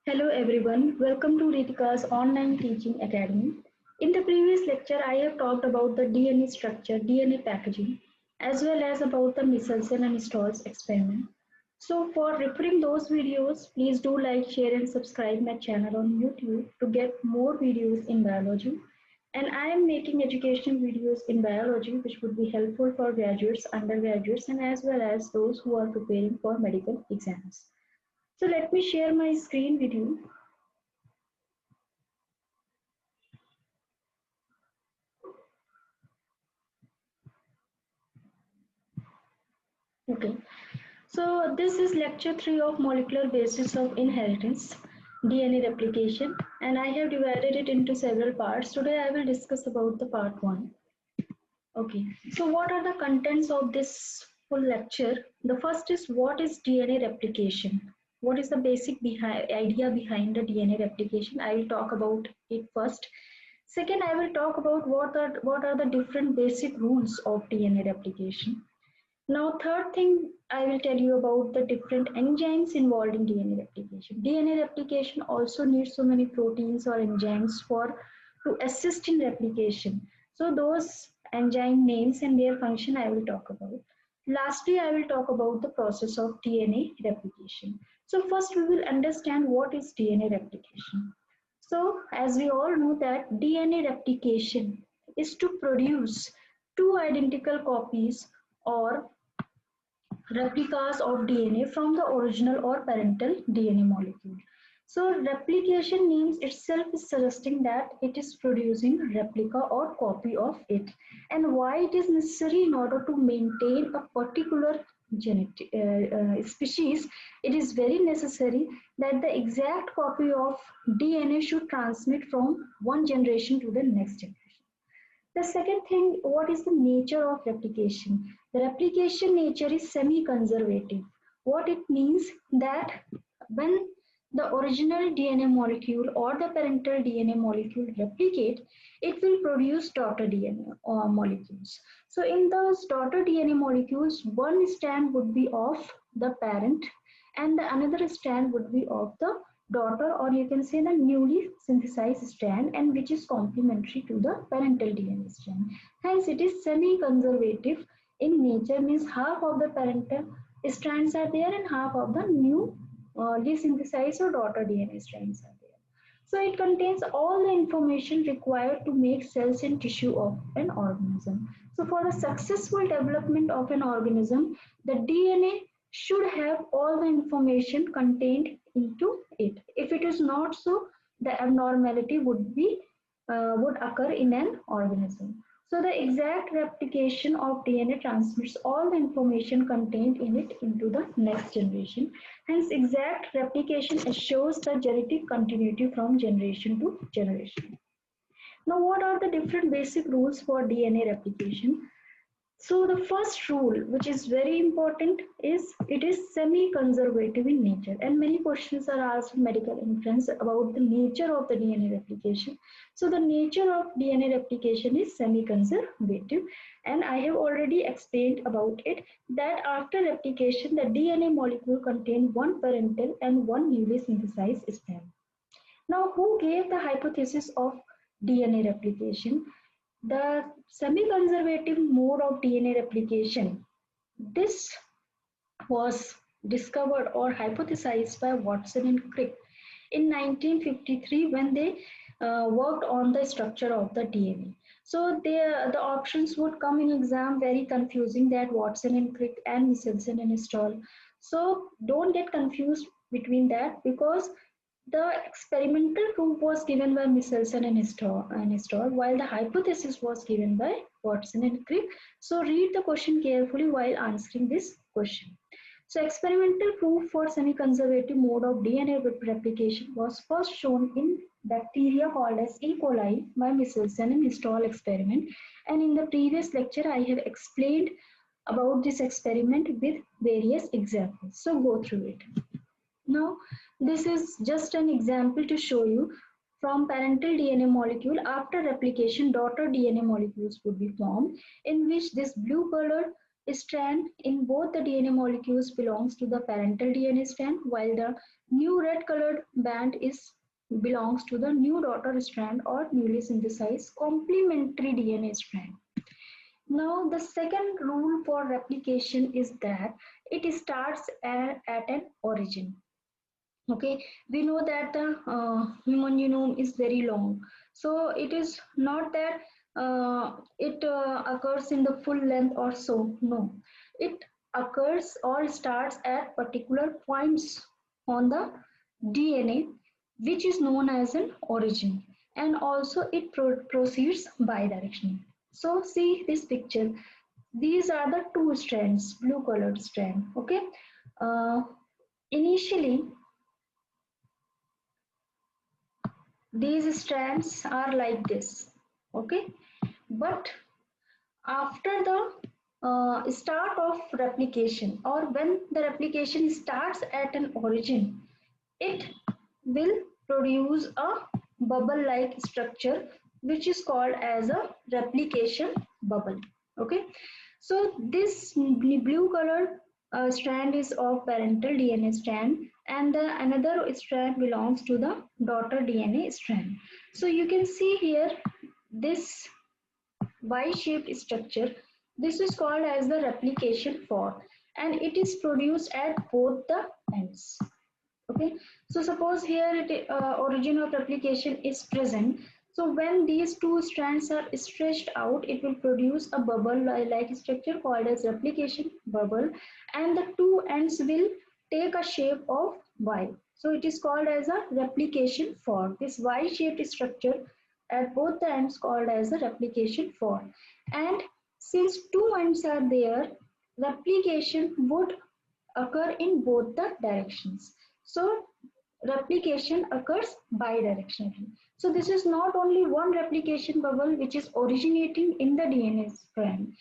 Hello everyone, welcome to Ritika's online teaching academy. In the previous lecture, I have talked about the DNA structure, DNA packaging, as well as about the Michelson and Stolz experiment. So for referring those videos, please do like, share and subscribe my channel on YouTube to get more videos in biology. And I am making education videos in biology which would be helpful for graduates, undergraduates and as well as those who are preparing for medical exams. So let me share my screen with you. Okay, so this is lecture 3 of molecular basis of inheritance, DNA replication, and I have divided it into several parts. Today I will discuss about the part 1. Okay, so what are the contents of this full lecture? The first is what is DNA replication? What is the basic idea behind the DNA replication? I will talk about it first. Second, I will talk about what are the different basic rules of DNA replication. Now, third thing I will tell you about the different enzymes involved in DNA replication. DNA replication also needs so many proteins or enzymes for to assist in replication. So those enzyme names and their function I will talk about. Lastly, I will talk about the process of DNA replication. So first we will understand what is DNA replication. So as we all know that DNA replication is to produce two identical copies or replicas of DNA from the original or parental DNA molecule. So replication means itself is suggesting that it is producing replica or copy of it, and why it is necessary in order to maintain a particular genetic species. It is very necessary that the exact copy of DNA should transmit from one generation to the next generation. The second thing, what is the nature of replication? The replication nature is semi-conservative. What it means that when the original DNA molecule or the parental DNA molecule replicate, it will produce daughter DNA molecules. So in those daughter DNA molecules, one strand would be of the parent and the another strand would be of the daughter, or you can say the newly synthesized strand, and which is complementary to the parental DNA strand. Hence it is semi-conservative in nature, means half of the parental strands are there and half of the newly synthesized or daughter DNA strands are there. So it contains all the information required to make cells and tissue of an organism. So for the successful development of an organism, the DNA should have all the information contained into it. If it is not so, the abnormality would occur in an organism. So the exact replication of DNA transmits all the information contained in it into the next generation. Hence, exact replication assures the genetic continuity from generation to generation. Now, what are the different basic rules for DNA replication? So the first rule, which is very important, is it is semi-conservative in nature, and many questions are asked in medical entrance about the nature of the DNA replication. So the nature of DNA replication is semi-conservative, and I have already explained about it that after replication, the DNA molecule contains one parental and one newly synthesized strand. Now, who gave the hypothesis of DNA replication? The semi-conservative mode of DNA replication, this was discovered or hypothesized by Watson and Crick in 1953 when they worked on the structure of the DNA. So the options would come in exam very confusing, that Watson and Crick and Michelson and Stoll. So don't get confused between that, because the experimental proof was given by Michelson and Stoll, while the hypothesis was given by Watson and Crick. So read the question carefully while answering this question. So experimental proof for semi-conservative mode of DNA replication was first shown in bacteria called as E. coli by Michelson and Stoll experiment. And in the previous lecture, I have explained about this experiment with various examples. So go through it. Now, this is just an example to show you from parental DNA molecule. After replication, daughter DNA molecules would be formed, in which this blue colored strand in both the DNA molecules belongs to the parental DNA strand, while the new red colored band is belongs to the new daughter strand or newly synthesized complementary DNA strand. Now, the second rule for replication is that it starts at an origin. Okay, we know that the human genome is very long, so it is not that it occurs in the full length or so. No, it occurs or starts at particular points on the DNA, which is known as an origin, and also it proceeds bidirectionally. So see this picture, these are the two strands, blue colored strand. Okay, uh, initially these strands are like this. Okay, but after the start of replication, or when the replication starts at an origin, it will produce a bubble like structure, which is called as a replication bubble. Okay, so this blue colored strand is of parental DNA strand, and the another strand belongs to the daughter DNA strand. So you can see here this Y-shaped structure. This is called as the replication fork, and it is produced at both the ends. Okay, so suppose here origin of replication is present. So when these two strands are stretched out, it will produce a bubble like structure called as replication bubble, and the two ends will take a shape of Y. So it is called as a replication fork. This Y shaped structure at both the ends called as a replication fork. And since two ends are there, replication would occur in both the directions. So replication occurs bidirectionally. So this is not only one replication bubble which is originating in the DNA strand.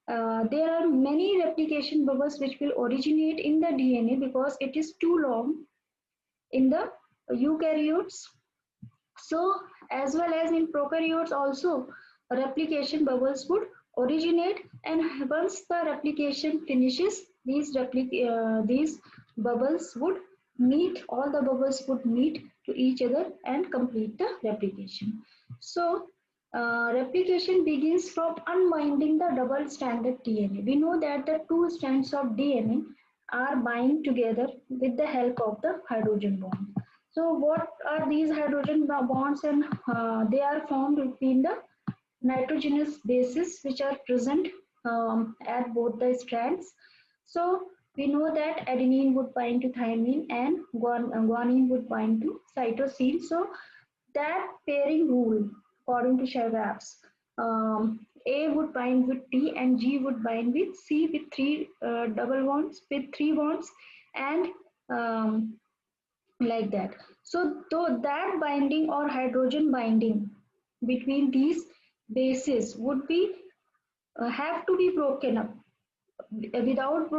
There are many replication bubbles which will originate in the DNA because it is too long in the eukaryotes. So as well as in prokaryotes also, replication bubbles would originate, and once the replication finishes, these bubbles would meet, all the bubbles would meet to each other and complete the replication. So replication begins from unwinding the double stranded DNA. We know that the two strands of DNA are bind together with the help of the hydrogen bond. So what are these hydrogen bonds? And they are formed between the nitrogenous bases which are present at both the strands. So we know that adenine would bind to thymine and guanine would bind to cytosine. So that pairing rule, according to Sherraps, A would bind with T and G would bind with C with three double bonds, with three bonds, and like that. So though that binding or hydrogen binding between these bases would be have to be broken up. Without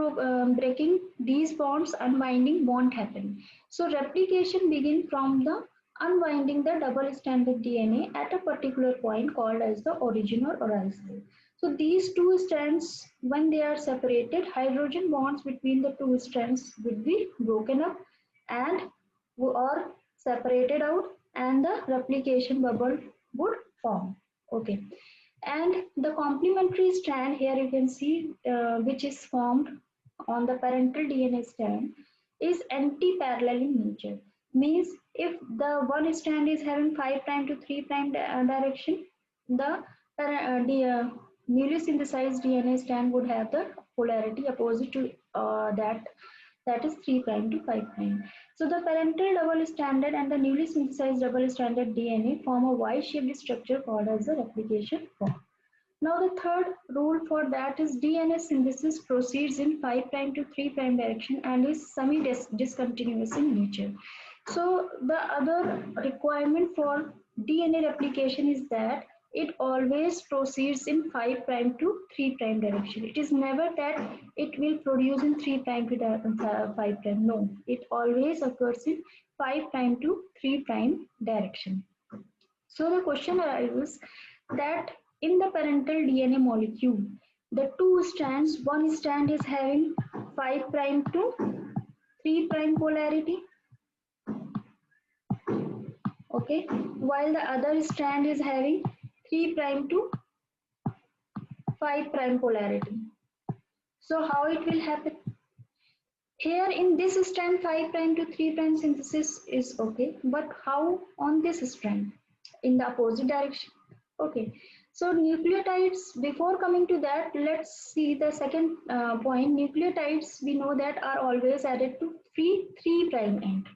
breaking these bonds, unwinding won't happen. So replication begins from the unwinding the double stranded DNA at a particular point called as the origin or arousal. So these two strands, when they are separated, hydrogen bonds between the two strands will be broken up and or separated out, and the replication bubble would form. Okay, and the complementary strand here you can see which is formed on the parental DNA strand is anti-parallel in nature. Means if the one strand is having 5 prime to 3 prime direction, the newly synthesized DNA strand would have the polarity opposite to that is 3 prime to 5 prime. So the parental double stranded and the newly synthesized double stranded DNA form a Y-shaped structure called as the replication form. Now the third rule for that is DNA synthesis proceeds in 5 prime to 3 prime direction and is semi-discontinuous in nature. So the other requirement for DNA replication is that it always proceeds in 5 prime to 3 prime direction. It is never that it will produce in 3 prime to 5 prime. No, it always occurs in 5 prime to 3 prime direction. So the question arises that in the parental DNA molecule, the two strands, one strand is having 5 prime to 3 prime polarity, okay, while the other strand is having 3 prime to 5 prime polarity. So how it will happen? Here in this strand 5 prime to 3 prime synthesis is okay, but how on this strand? In the opposite direction. Okay, so nucleotides, before coming to that, let's see the second point. Nucleotides, we know that are always added to free 3 prime end.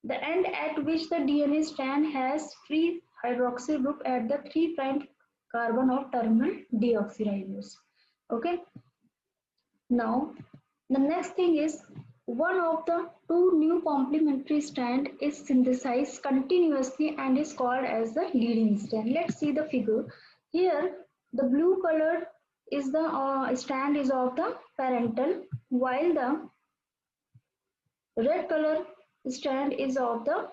The end at which the DNA strand has free hydroxyl group at the 3 prime carbon of terminal deoxyribose. Okay, now the next thing is one of the two new complementary strand is synthesized continuously and is called as the leading strand. Let's see the figure. Here the blue color is the strand is of the parental, while the red color strand is of the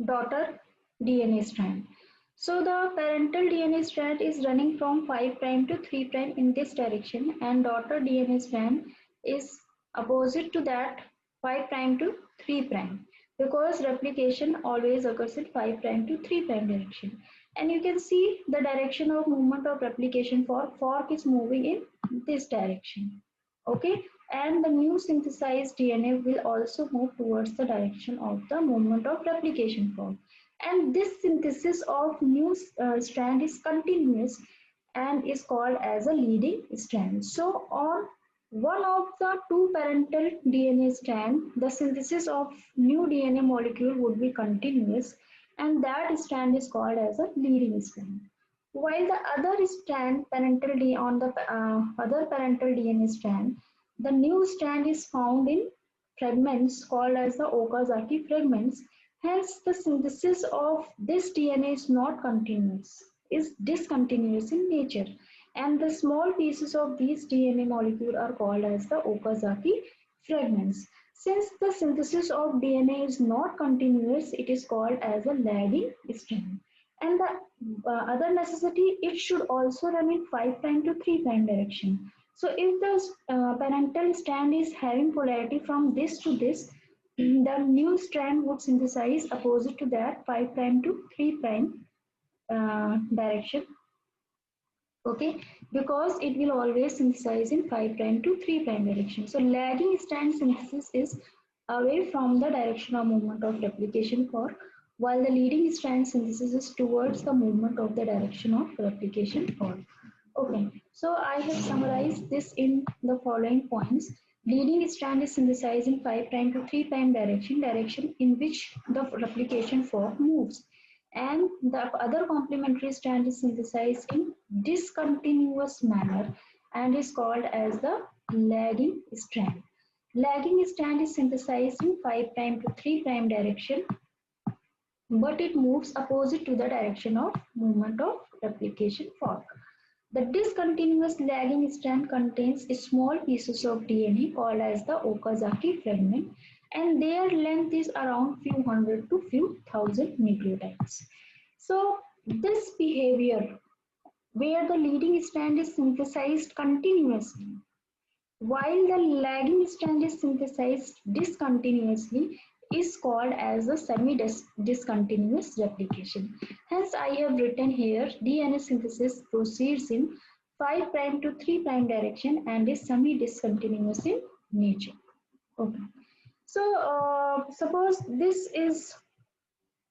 daughter DNA strand. So the parental DNA strand is running from 5 prime to 3 prime in this direction, and daughter DNA strand is opposite to that, 5 prime to 3 prime, because replication always occurs in 5 prime to 3 prime direction. And you can see the direction of movement of replication fork is moving in this direction. Okay, and the new synthesized DNA will also move towards the direction of the movement of replication fork. And this synthesis of new strand is continuous and is called as a leading strand. So on one of the two parental DNA strand, the synthesis of new DNA molecule would be continuous, and that strand is called as a leading strand. While the other strand, parental D on the other parental DNA strand, the new strand is found in fragments called as the Okazaki fragments. Hence, the synthesis of this DNA is not continuous, is discontinuous in nature, and the small pieces of these DNA molecule are called as the Okazaki fragments. Since the synthesis of DNA is not continuous, it is called as a lagging strand. And the other necessity, it should also run in 5 prime to 3 prime direction. So if the parental strand is having polarity from this to this, the new strand would synthesize opposite to that 5 prime to 3 prime direction. Okay, because it will always synthesize in 5 prime to 3 prime direction. So lagging strand synthesis is away from the direction of movement of replication fork, while the leading strand synthesis is towards the movement of the direction of replication fork. Okay, so I have summarized this in the following points. Leading strand is synthesized in 5 prime to 3 prime direction in which the replication fork moves, and the other complementary strand is synthesized in discontinuous manner and is called as the lagging strand. Lagging strand is synthesized in 5 prime to 3 prime direction, but it moves opposite to the direction of movement of replication fork. The discontinuous lagging strand contains small pieces of DNA called as the Okazaki fragment, and their length is around few hundred to few thousand nucleotides. So this behavior where the leading strand is synthesized continuously while the lagging strand is synthesized discontinuously is called as a semi-discontinuous replication. Hence, I have written here DNA synthesis proceeds in 5 prime to 3 prime direction and is semi-discontinuous in nature. Okay. So, suppose this is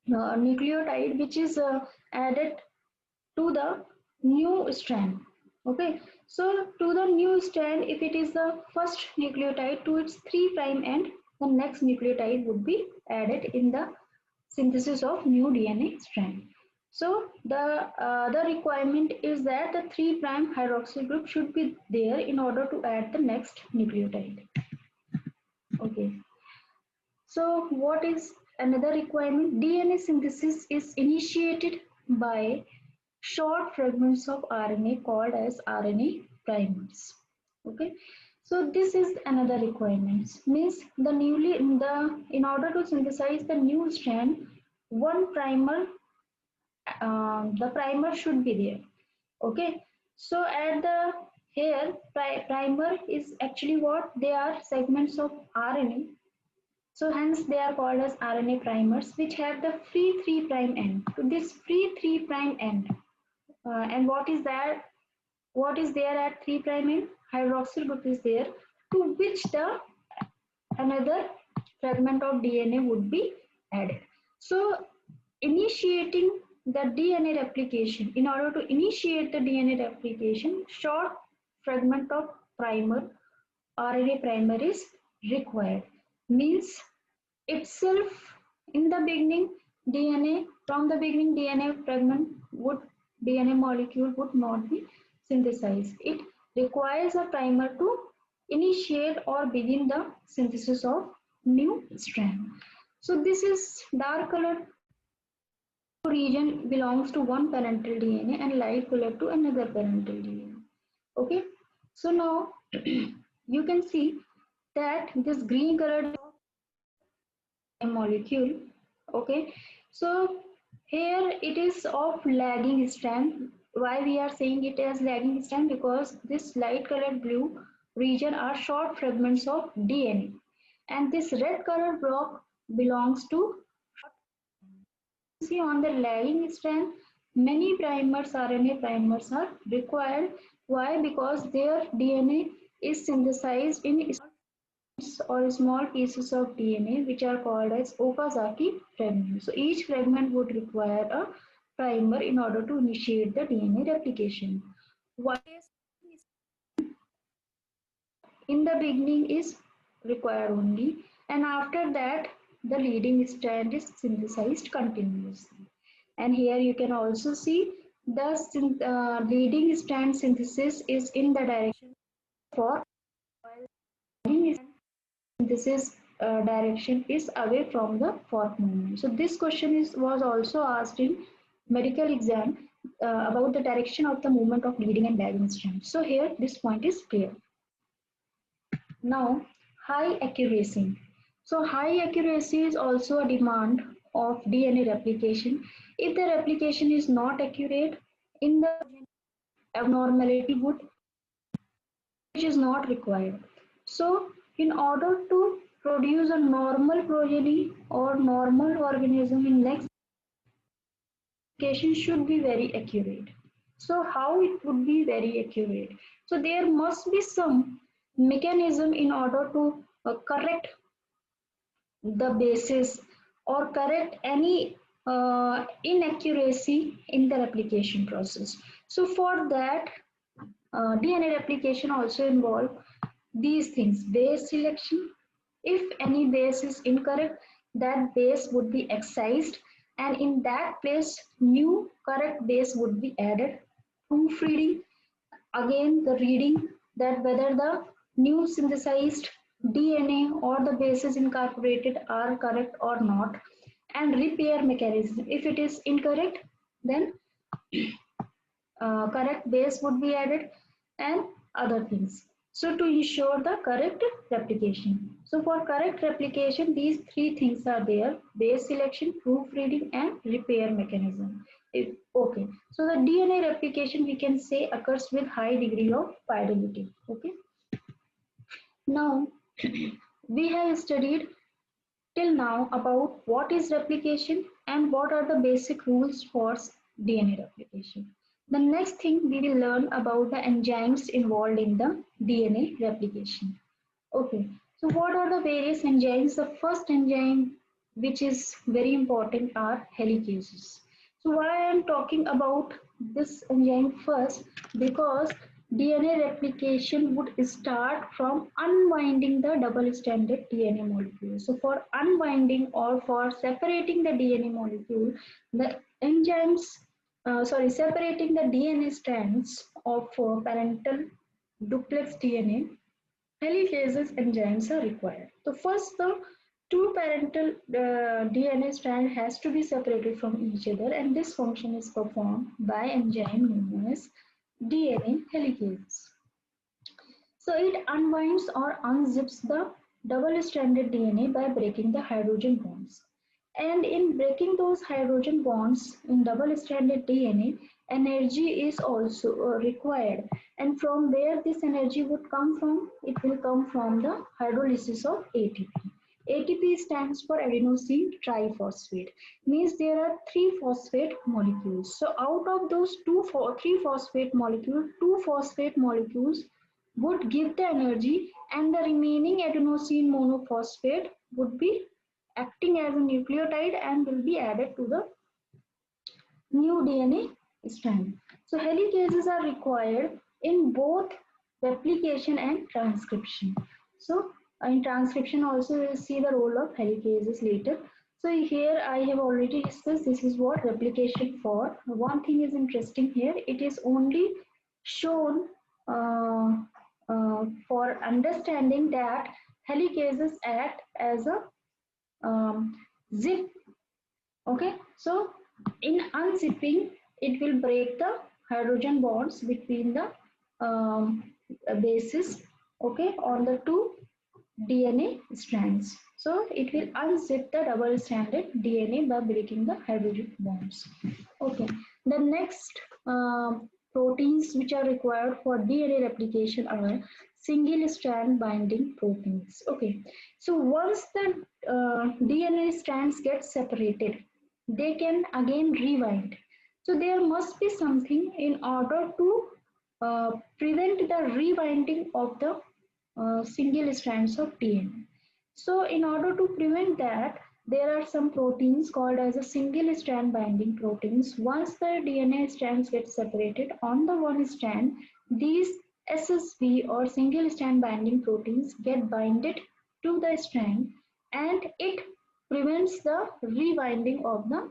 a nucleotide which is added to the new strand. Okay, so to the new strand, if it is the first nucleotide to its 3 prime end, the next nucleotide would be added in the synthesis of new DNA strand. So the requirement is that the 3 prime hydroxyl group should be there in order to add the next nucleotide. Okay, so what is another requirement? DNA synthesis is initiated by short fragments of RNA called as RNA primers. Okay, so this is another requirement. Means in order to synthesize the new strand, one primer, the primer should be there. Okay, so at the Here, primer is actually what? They are segments of RNA. So hence they are called as RNA primers, which have the free 3' end. So this free 3' end, and what is that? What is there at 3' end? Hydroxyl group is there, to which the another fragment of DNA would be added. So initiating the DNA replication, in order to initiate the DNA replication, short fragment of primer, RNA primer is required. Means itself in the beginning DNA, from the beginning DNA fragment would, DNA molecule would not be synthesized. It requires a primer to initiate or begin the synthesis of new strand. So this is dark colored region belongs to one parental DNA and light color to another parental DNA. Okay, so now you can see that this green colored molecule. Okay, so here it is of lagging strand. Why we are saying it as lagging strand? Because this light colored blue region are short fragments of DNA, and this red colored block belongs to, see, on the lagging strand many primers, RNA primers are required. Why? Because their DNA is synthesized in or small pieces of DNA, which are called as Okazaki fragments. So each fragment would require a primer in order to initiate the DNA replication. What in the beginning is required only, and after that the leading strand is synthesized continuously. And here you can also see the leading strand synthesis is in the direction for, this is direction is away from the fork movement. So this question was also asked in medical exam about the direction of the movement of leading and lagging strand. So here this point is clear. Now high accuracy. So high accuracy is also a demand of DNA replication. If the replication is not accurate, in the abnormality would, which is not required. So, in order to produce a normal progeny or normal organism in next, application should be very accurate. So, how it would be very accurate? So, there must be some mechanism in order to correct the basis or correct any inaccuracy in the replication process. So, for that, DNA replication also involve these things: base selection. If any base is incorrect, that base would be excised, and in that place new correct base would be added. Proofreading, again the reading that whether the new synthesized DNA or the bases incorporated are correct or not, and repair mechanism. If it is incorrect, then correct base would be added and other things. So to ensure the correct replication. So for correct replication, these three things are there: base selection, proofreading, and repair mechanism. Okay, so the DNA replication we can say occurs with high degree of fidelity. Okay, now we have studied till now about what is replication and what are the basic rules for DNA replication. The next thing we will learn about the enzymes involved in the DNA replication. Okay, so what are the various enzymes? The first enzyme which is very important are helicases. So why I am talking about this enzyme first? Because DNA replication would start from unwinding the double-stranded DNA molecule. So for unwinding or for separating the DNA molecule, the enzymes, separating the DNA strands of parental duplex DNA, helicases enzymes are required. So first, the two parental DNA strand has to be separated from each other, and this function is performed by enzyme known as DNA helicase. So it unwinds or unzips the double-stranded DNA by breaking the hydrogen bonds. And in breaking those hydrogen bonds in double-stranded DNA, energy is also required. And from where this energy would come from? It will come from the hydrolysis of ATP. ATP stands for adenosine triphosphate, means there are three phosphate molecules. So out of those three phosphate molecules, two phosphate molecules would give the energy, and the remaining adenosine monophosphate would be acting as a nucleotide and will be added to the new DNA strand. So helicases are required in both replication and transcription. So in transcription also we will see the role of helicases later. So here I have already discussed this is what replication for. One thing is interesting here, it is only shown for understanding that helicases act as a zip. Okay, so in unzipping, it will break the hydrogen bonds between the bases, okay, on the two DNA strands. So it will unzip the double-stranded DNA by breaking the hydrogen bonds. Okay, the next proteins which are required for DNA replication are single strand binding proteins. Okay, so once the DNA strands get separated, they can again rewind. So there must be something in order to prevent the rewinding of the single strands of DNA. So in order to prevent that, there are some proteins called as a single strand binding proteins. Once the DNA strands get separated on the one strand, these SSB or single strand binding proteins get binded to the strand, and it prevents the rewinding of the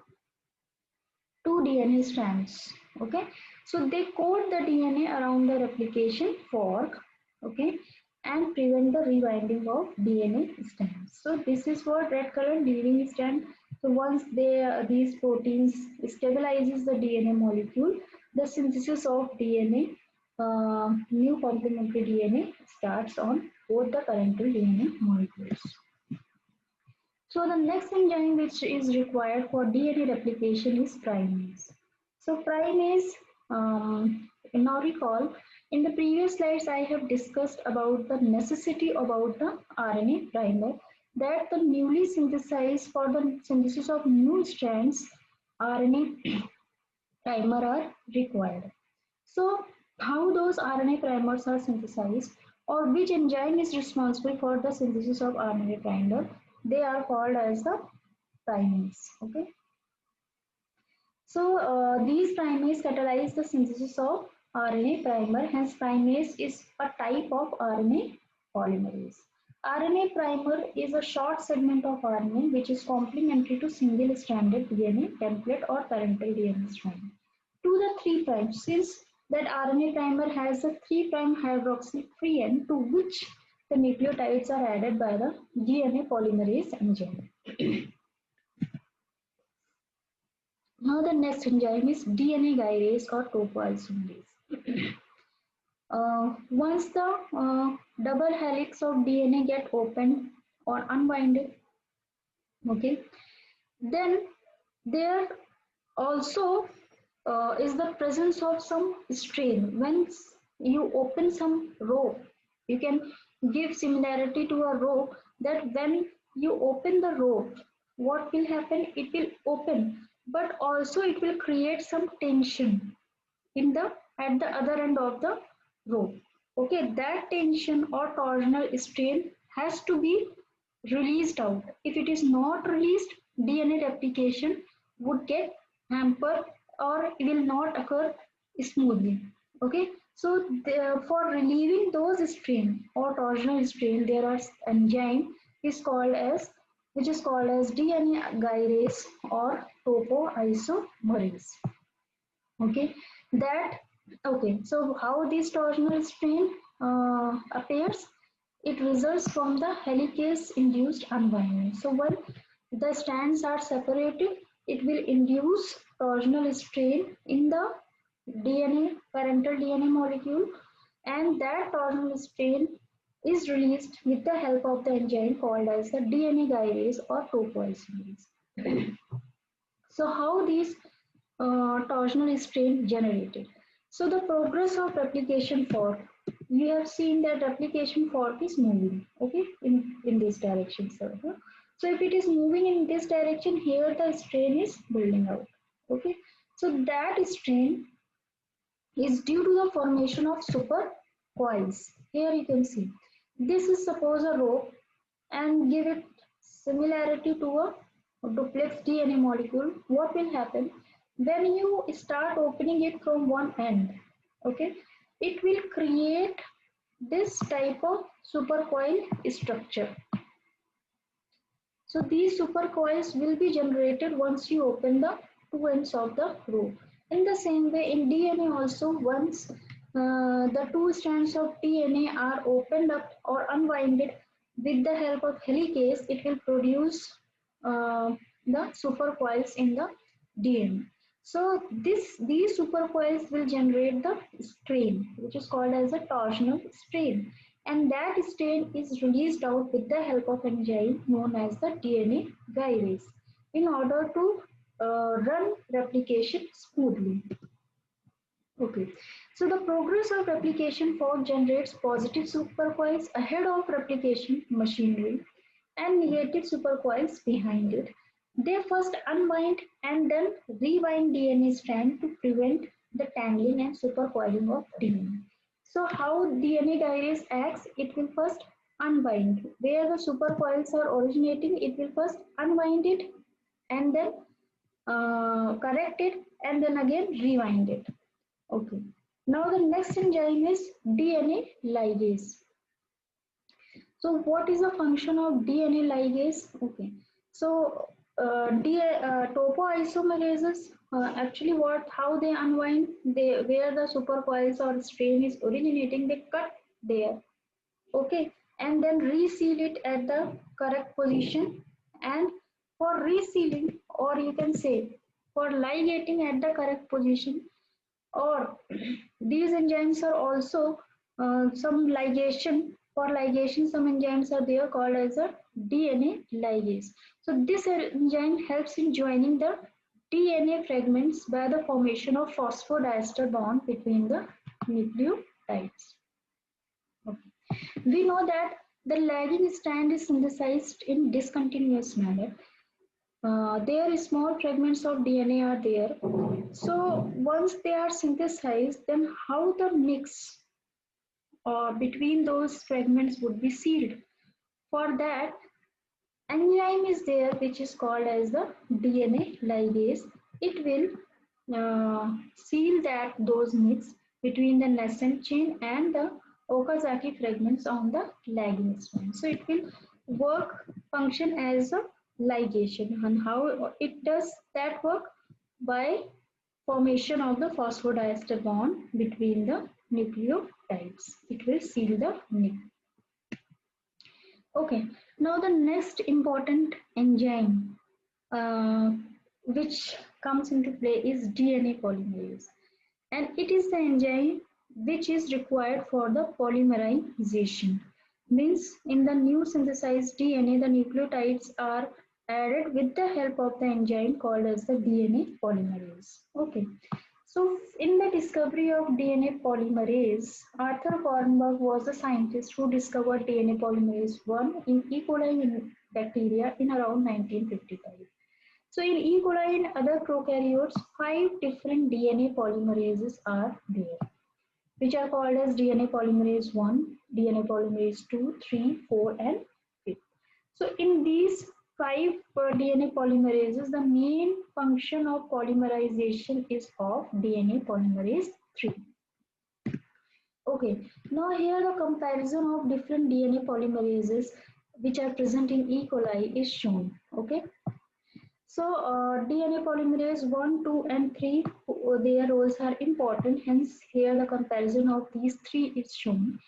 two DNA strands. Okay, so they coat the DNA around the replication fork, okay, and prevent the rewinding of DNA strands. So this is what red color leading strand. So once these proteins stabilizes the DNA molecule, the synthesis of DNA, new complementary DNA starts on both the parental DNA molecules. So the next enzyme which is required for DNA replication is primase. So primase, now recall, in the previous slides I have discussed about the necessity about the RNA primer, that the newly synthesized for the synthesis of new strands RNA primer are required. So how those RNA primers are synthesized, or which enzyme is responsible for the synthesis of RNA primer? They are called as the primase. Okay. So these primases catalyze the synthesis of RNA primer. Hence, primase is a type of RNA polymerase. RNA primer is a short segment of RNA which is complementary to single-stranded DNA template or parental DNA strand to the 3' since that RNA primer has a 3' hydroxyl free end to which the nucleotides are added by the DNA polymerase enzyme. Now the next enzyme is DNA gyrase or topoisomerase. Once the double helix of DNA get opened or unwinded, okay, then there also is the presence of some strain. Once you open some row, you can give similarity to a row, that when you open the row, what will happen? It will open, but also it will create some tension in the at the other end of the rope. Okay, that tension or torsional strain has to be released out. If it is not released, DNA replication would get hampered or will not occur smoothly. Okay, so for relieving those strain or torsional strain, there are enzyme is called as which is called as DNA gyrase or topoisomerase. Okay, that okay. So how this torsional strain appears? It results from the helicase induced unwinding. So when the strands are separated, it will induce torsional strain in the DNA parental DNA molecule, and that torsional strain is released with the help of the enzyme called as the DNA gyrase or topoisomerase. So how these torsional strain generated? So the progress of replication fork, we have seen that replication fork is moving, okay, in this direction. So if it is moving in this direction, here the strain is building out, okay. So that strain is due to the formation of super coils. Here you can see, this is suppose a rope and give it similarity to a duplex DNA molecule. What will happen when you start opening it from one end? Okay, it will create this type of supercoil structure. So these supercoils will be generated once you open the two ends of the rope. In the same way, in DNA also, once the two strands of DNA are opened up or unwinded with the help of helicase, it will produce the supercoils in the DNA. So these supercoils will generate the strain, which is called as a torsional strain, and that strain is released out with the help of enzyme known as the DNA gyrase in order to run replication smoothly. Okay, so the progress of replication fork generates positive supercoils ahead of replication machinery and negative supercoils behind it. They first unwind and then rewind DNA strand to prevent the tangling and supercoiling of DNA. So how DNA gyrase acts, it will first unwind. Where the supercoils are originating, it will first unwind it and then correct it and then again rewind it. Okay. Now the next enzyme is DNA ligase. So what is the function of DNA ligase? Okay. So topoisomerases actually how they unwind, they where the supercoils or strain is originating, they cut there, okay, and then reseal it at the correct position. And for resealing, or you can say for ligating at the correct position, or these enzymes are also some ligation. For ligation, some enzymes are there called as a DNA ligase. So this enzyme helps in joining the DNA fragments by the formation of phosphodiester bond between the nucleotides. Okay. We know that the lagging strand is synthesized in discontinuous manner. There small fragments of DNA are there. So once they are synthesized, then how the mix between those fragments would be sealed? For that, enzyme is there which is called as the DNA ligase. It will seal that those mix between the nascent chain and the Okazaki fragments on the lagging strand. So it will function as a ligation. And how it does that work? By formation of the phosphodiester bond between the nucleotides. It will seal the nick. Okay, now the next important enzyme which comes into play is DNA polymerase, and it is the enzyme which is required for the polymerization. Means in the new synthesized DNA, the nucleotides are added with the help of the enzyme called as the DNA polymerase. Okay. So in the discovery of DNA polymerase, Arthur Kornberg was the scientist who discovered DNA polymerase 1 in E. coli bacteria in around 1955. So in E. coli and other prokaryotes, 5 different DNA polymerases are there, which are called as DNA polymerase 1, DNA polymerase 2, 3, 4, and 5. So in these 5 DNA polymerases, the main function of polymerization is of DNA polymerase 3. Okay, now here the comparison of different DNA polymerases which are present in E. coli is shown. Okay. So DNA polymerase 1, 2 and 3, their roles are important, hence here the comparison of these 3 is shown.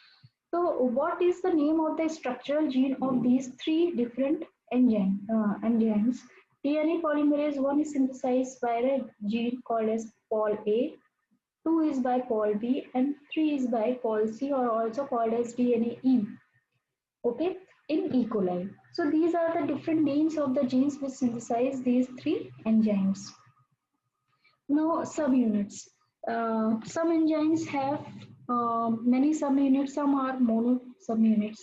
So what is the name of the structural gene of these 3 different enzymes? DNA polymerase 1 is synthesized by a gene called as Pol A, 2 is by Pol B and 3 is by Pol C, or also called as DNA E. Okay, in E. coli. So these are the different names of the genes which synthesize these 3 enzymes. Now subunits. Some enzymes have many subunits, some are mono subunits.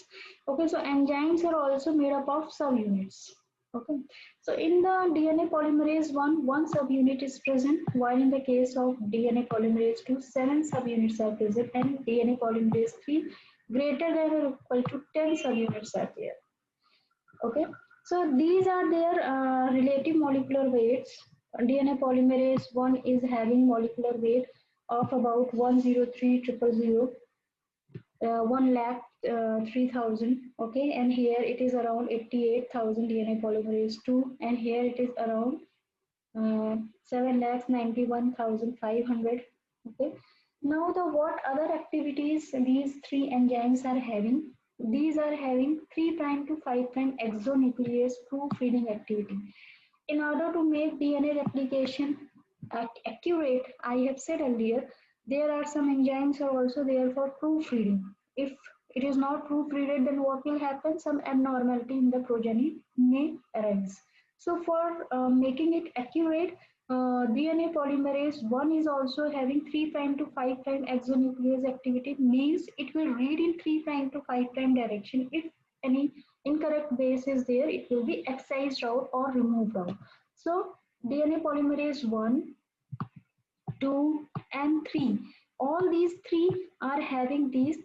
Okay, so enzymes are also made up of subunits. Okay, so in the DNA polymerase 1, one subunit is present, while in the case of DNA polymerase 2, 7 subunits are present, and DNA polymerase 3, greater than or equal to 10 subunits are there. Okay, so these are their relative molecular weights. DNA polymerase 1 is having molecular weight of about 103,000, 1 lakh 3,000. Okay, and here it is around 88,000 DNA polymerase 2, and here it is around 7,91,500. Okay. Now the what other activities these three enzymes are having? These are having 3' to 5' exonuclease proofreading activity. In order to make DNA replication accurate, I have said earlier, there are some enzymes are also there for proofreading. If it is not proofreaded, then what will happen? Some abnormality in the progeny may arise. So for making it accurate, DNA polymerase 1 is also having 3' to 5' exonuclease activity, means it will read in 3' to 5' direction. If any incorrect base is there, it will be excised out or removed out. So DNA polymerase 1, 2 and 3, all these three are having this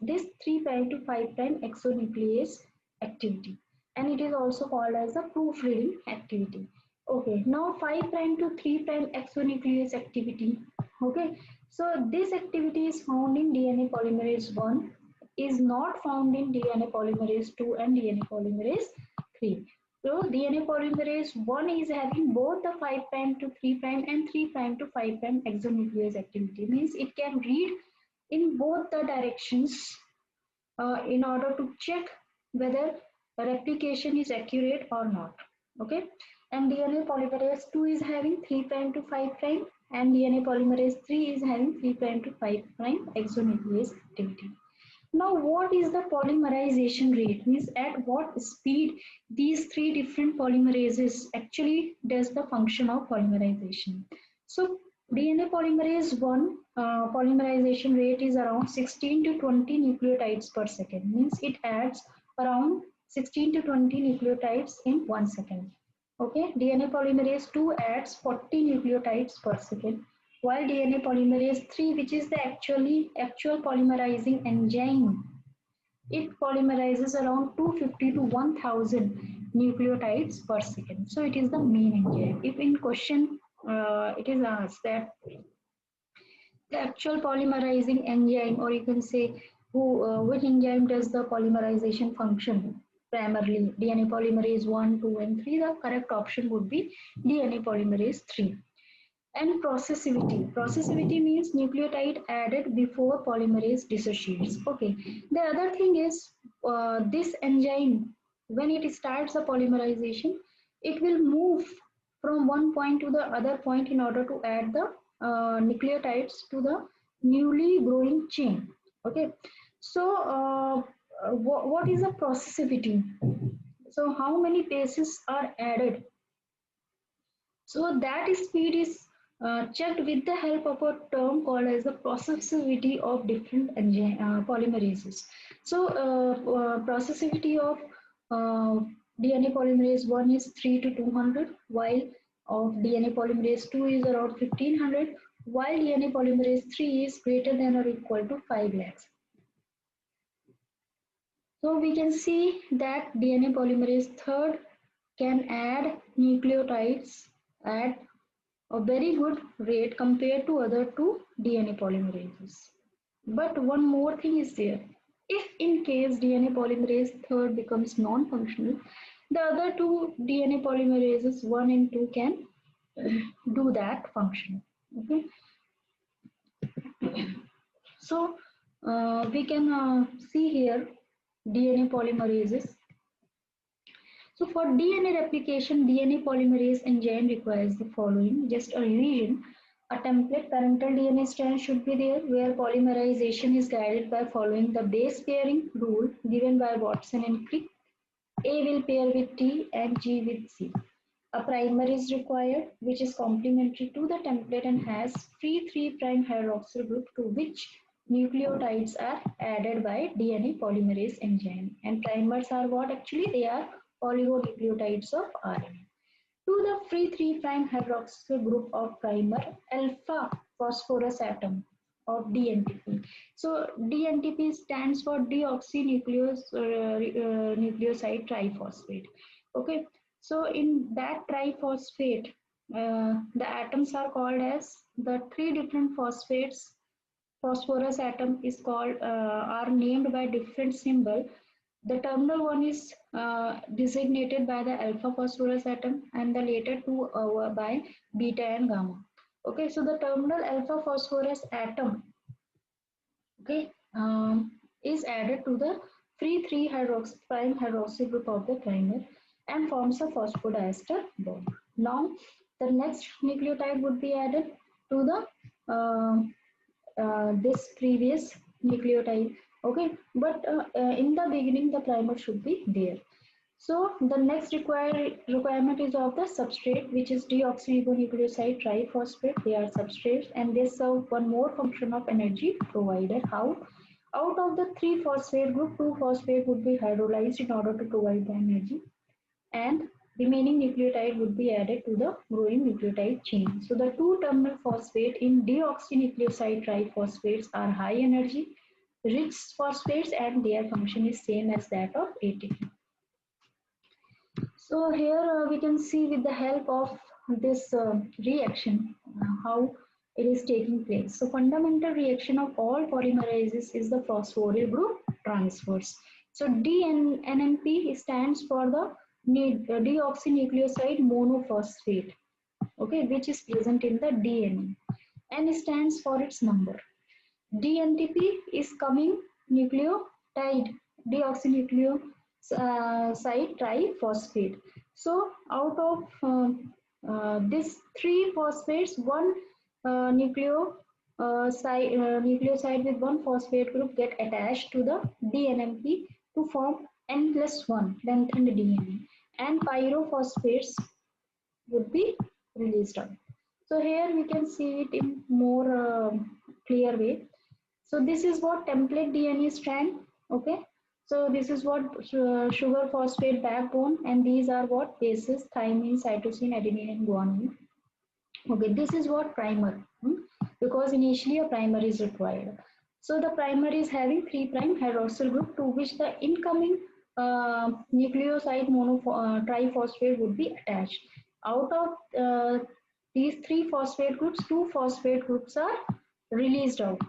3' to 5' exonuclease activity, and it is also called as the proofreading activity. Okay, now 5' to 3' exonuclease activity. Okay, so this activity is found in DNA polymerase 1, is not found in DNA polymerase 2 and DNA polymerase 3. So DNA polymerase 1 is having both the 5' to 3' and 3' to 5' exonuclease activity, means it can read in both the directions in order to check whether replication is accurate or not. Okay, and DNA polymerase 2 is having 3' to 5', and DNA polymerase 3 is having 3' to 5' exonuclease activity. Now, what is the polymerization rate? Means at what speed these three different polymerases actually does the function of polymerization. So, DNA polymerase 1 polymerization rate is around 16 to 20 nucleotides per second. Means it adds around 16 to 20 nucleotides in 1 second. Okay, DNA polymerase 2 adds 40 nucleotides per second, while DNA polymerase 3, which is the actual polymerizing enzyme, it polymerizes around 250 to 1000 nucleotides per second. So it is the main enzyme. If in question it is asked that the actual polymerizing enzyme, or you can say which enzyme does the polymerization function primarily, DNA polymerase 1, 2 and 3, the correct option would be DNA polymerase 3. And processivity. Processivity means nucleotide added before polymerase dissociates. Okay. The other thing is this enzyme, when it starts the polymerization, it will move from one point to the other point in order to add the nucleotides to the newly growing chain. Okay. So what is the processivity? So how many bases are added? So that speed is checked with the help of a term called as the processivity of different polymerases. So processivity of DNA polymerase 1 is 3 to 200, while of DNA polymerase 2 is around 1500, while DNA polymerase 3 is greater than or equal to 5 lakhs. So we can see that DNA polymerase 3 can add nucleotides at a very good rate compared to other two DNA polymerases. But one more thing is there. If in case DNA polymerase 3 becomes non-functional, the other two DNA polymerases 1 and 2 can do that function. Okay. So we can see here DNA polymerases. So for DNA replication, DNA polymerase enzyme requires the following, just a revision. A template parental DNA strand should be there where polymerization is guided by following the base pairing rule given by Watson and Crick. A will pair with T and G with C. A primer is required, which is complementary to the template and has free 3' hydroxyl group to which nucleotides are added by DNA polymerase enzyme. And primers are what actually? They are oligonucleotides of RNA. To the free 3' hydroxyl group of primer alpha phosphorus atom of DNTP. So DNTP stands for deoxynucleoside triphosphate. Okay, so in that triphosphate, the atoms are called as the three different phosphates. Phosphorus atom is called are named by different symbol. The terminal one is designated by the alpha phosphorus atom and the later two by beta and gamma. Okay, so the terminal alpha phosphorus atom, okay, is added to the free 3' hydroxy group of the primer and forms a phosphodiester bond. Now, the next nucleotide would be added to the this previous nucleotide. Okay, but in the beginning the primer should be there. So the next requirement is of the substrate, which is deoxyribonucleoside triphosphate. They are substrates and they serve one more function of energy provider. How? Out of the three phosphate group, two phosphate would be hydrolyzed in order to provide the energy, and remaining nucleotide would be added to the growing nucleotide chain. So the two terminal phosphate in deoxynucleoside triphosphates are high energy rich phosphates and their function is same as that of ATP. So here we can see with the help of this reaction how it is taking place. So fundamental reaction of all polymerases is the phosphoryl group transfers. So DNMP stands for the deoxynucleoside monophosphate, okay, which is present in the DNA. N stands for its number. DNTP is coming nucleotide, deoxynucleoside triphosphate. So out of this three phosphates, one nucleoside with one phosphate group get attached to the DNMP to form N plus 1 lengthened DNA, and pyrophosphates would be released out. So here we can see it in more clear way. So this is what template DNA strand, okay. So this is what sugar phosphate backbone, and these are what bases: thymine, cytosine, adenine, and guanine. Okay, this is what primer, because initially a primer is required. So the primer is having 3' hydroxyl group to which the incoming nucleoside triphosphate would be attached. Out of these three phosphate groups, two phosphate groups are released out,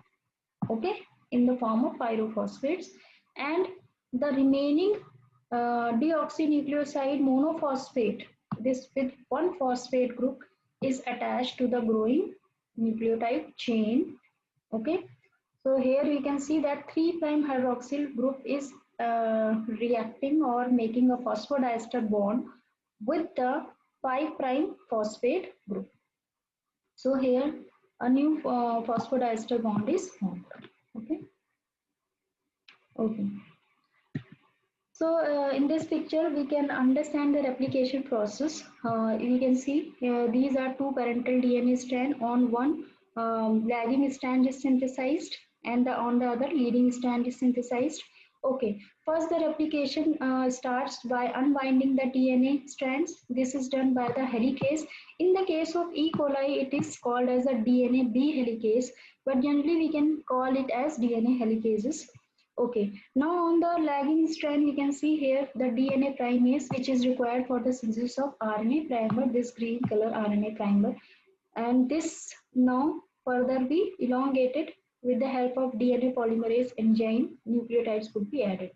okay, in the form of pyrophosphates, and the remaining deoxynucleoside monophosphate, this with one phosphate group, is attached to the growing nucleotide chain, okay. So here we can see that 3' hydroxyl group is reacting or making a phosphodiester bond with the 5' phosphate group. So here a new phosphodiester bond is formed, okay. Okay. So in this picture, we can understand the replication process. We can see these are two parental DNA strand. On one, lagging strand is synthesized, and on the other, leading strand is synthesized. Okay. First, the replication starts by unwinding the DNA strands. This is done by the helicase. In the case of E. coli, it is called as a DNA B helicase, but generally we can call it as DNA helicases. Okay, now on the lagging strand, we can see here the DNA primase, which is required for the synthesis of RNA primer, this green color RNA primer. And this now further be elongated with the help of DNA polymerase enzyme, nucleotides could be added.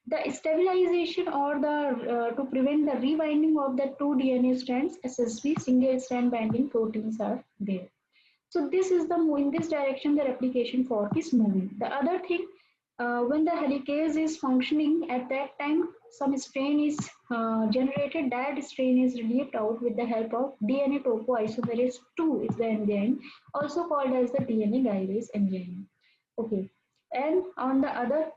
The stabilization or the to prevent the rewinding of the two DNA strands, SSB, single strand binding proteins are there. So this is the in this direction the replication fork is moving. The other thing, when the helicase is functioning at that time, some strain is generated. That strain is relieved out with the help of DNA topoisomerase 2 is the enzyme, also called as the DNA gyrase enzyme. Okay, and on the other,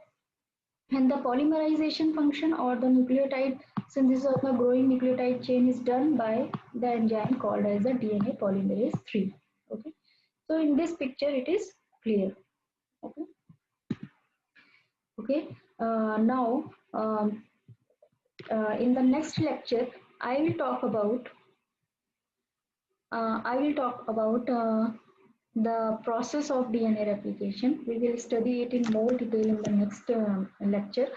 and the polymerization function or the nucleotide Synthesis of the growing nucleotide chain is done by the enzyme called as the DNA polymerase 3. Okay. So in this picture it is clear. Okay. Okay. Now in the next lecture I will talk about the process of DNA replication. We will study it in more detail in the next lecture.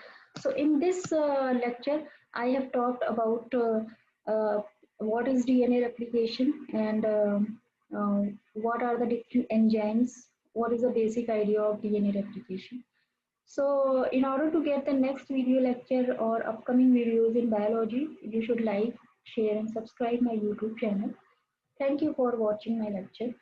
So in this lecture, I have talked about what is DNA replication and what are the different enzymes, what is the basic idea of DNA replication. So in order to get the next video lecture or upcoming videos in biology, you should like, share and subscribe my YouTube channel. Thank you for watching my lecture.